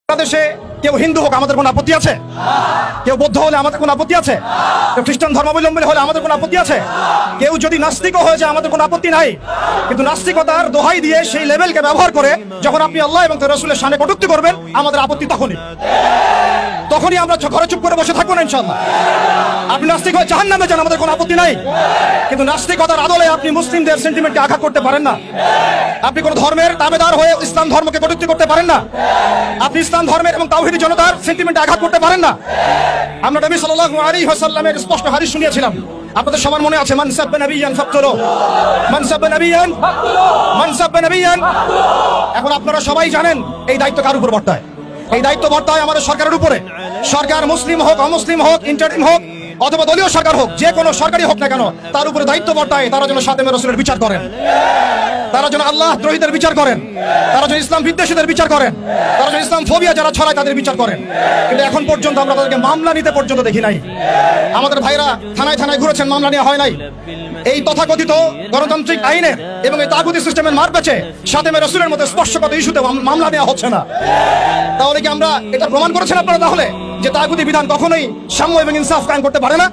বাংলাদেশে কেউ হিন্দু হোক আমাদের কোনো আপত্তি আছে? কেউ বৌদ্ধ হলে আমাদের কোনো আপত্তি আছে? কেউ খ্রিস্টান ধর্মাবলম্বী হলে আমাদের কোনো আপত্তি আছে? কেউ যদি নাস্তিকও হয়ে যায় আমাদের কোনো আপত্তি নাই। কিন্তু নাস্তিকতার দোহাই দিয়ে সেই লেভেলকে ব্যবহার করে যখন আপনি আল্লাহ এবং তার রাসূলের শানে কটূক্তি করবেন, আমাদের আপত্তি তখনই আমরা ঘরে চুপ করে বসে থাকবো না ইনশাআল্লাহ। আপনি নাস্তিক হয়ে জাহান্নামে যান, আমাদের কোনো আপত্তি নাই। কিন্তু নাস্তিকতার আদলে আপনি মুসলিমদের সেন্টিমেন্টকে আঘাত করতে পারেন না। আপনি কোন ধর্মের দাবেদার হয়ে ইসলাম ধর্মকে কটূক্তি করতে পারেন না। আপনি ইসলাম ধর্মের এবং তাওহীদি জনতার সেন্টিমেন্টে আঘাত করতে পারেন না। আমরা নবী সাল্লাল্লাহু আলাইহি ওয়াসাল্লামের স্পষ্ট হাদিস শুনিয়েছিলাম, আপনাদের সবার মনে আছে, মান সাব্বা নাবিয়ান ফাকতুলু, মান সাব্বা নাবিয়ান ফাকতুলু, মান সাব্বা নাবিয়ান। এখন আপনারা সবাই জানেন এই দায়িত্ব কার উপর বর্তায়? এই দায়িত্ব বর্তায় আমাদের সরকারের উপরে। সরকার মুসলিম হোক, অমুসলিম হোক, ইন্টারিম হোক অথবা দলীয় সরকার হোক, যে কোনো সরকারি হোক না কেন, তার উপরে দায়িত্ব বর্তায় তারা যেন খাতেমে রাসূলের বিচার করেন, তারা যেন আল্লাহ দ্রোহীদের বিচার করেন, তারা যেন ইসলাম বিদ্বেষীদের বিচার করেন, তারা যেন ইসলাম ফোবিয়া যারা ছড়ায় তাদের বিচার করেন। কিন্তু এখন পর্যন্ত আমরা তাদেরকে মামলা নিতে পর্যন্ত দেখি নাই। আমাদের ভাইরা থানায় থানায় ঘুরেছেন, মামলা নেওয়া হয় নাই। এই তথাকথিত গণতান্ত্রিক আইনের এবং এই তাগুতি সিস্টেমের মার পেছে খাতেমে রাসূলের মতো স্পর্শগত ইস্যুতে মামলা নেওয়া হচ্ছে না। তাহলে কি আমরা এটা প্রমাণ করেছেন আপনারা তাহলে যে তাগুতি বিধান কখনোই সাম্য এবং ইনসাফ কায়েম করতে পারে না?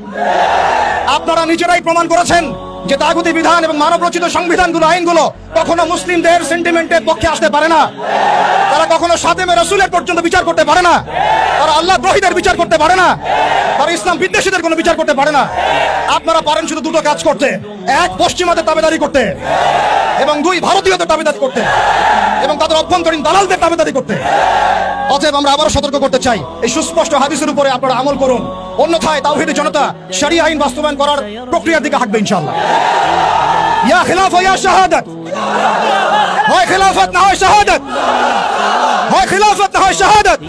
আপনারা নিজেরাই প্রমাণ করেছেন যে তাগুতি বিধান এবং মানবরচিত সংবিধানগুলো, আইনগুলো কখনো মুসলিমদের সেন্টিমেন্টের পক্ষে আসতে পারে না। তারা কখনো খাতেমে রাসূলের পর্যন্ত বিচার করতে পারে না। তারা আল্লাহ দ্রোহীদের বিচার করতে পারে না। তারা ইসলাম বিদ্বেষীদের কোনো বিচার করতে পারে না। আপনারা পারেন শুধু দুটো কাজ করতে, এক পশ্চিমাদের দাবিদারি করতে এবং দুই ভারতীয়দের দাবিদারি করতে এবং তাদের অভ্যন্তরীণ দালালদের দাবিদারি করতে। অতএব আমরা আবারও সতর্ক করতে চাই, এই সুস্পষ্ট হাদিসের উপরে আপনারা আমল করুন, অন্যথায় তাওহীদি জনতা শরিয়া আইন বাস্তবায়ন করার প্রক্রিয়ার দিকে হাঁটবে ইনশাআল্লাহ। ইয়া খিলাফা ইয়া শাহাদাত, হয় খিলাফত না হয় শাহাদাত, হয় খিলাফত না হয় শাহাদাত।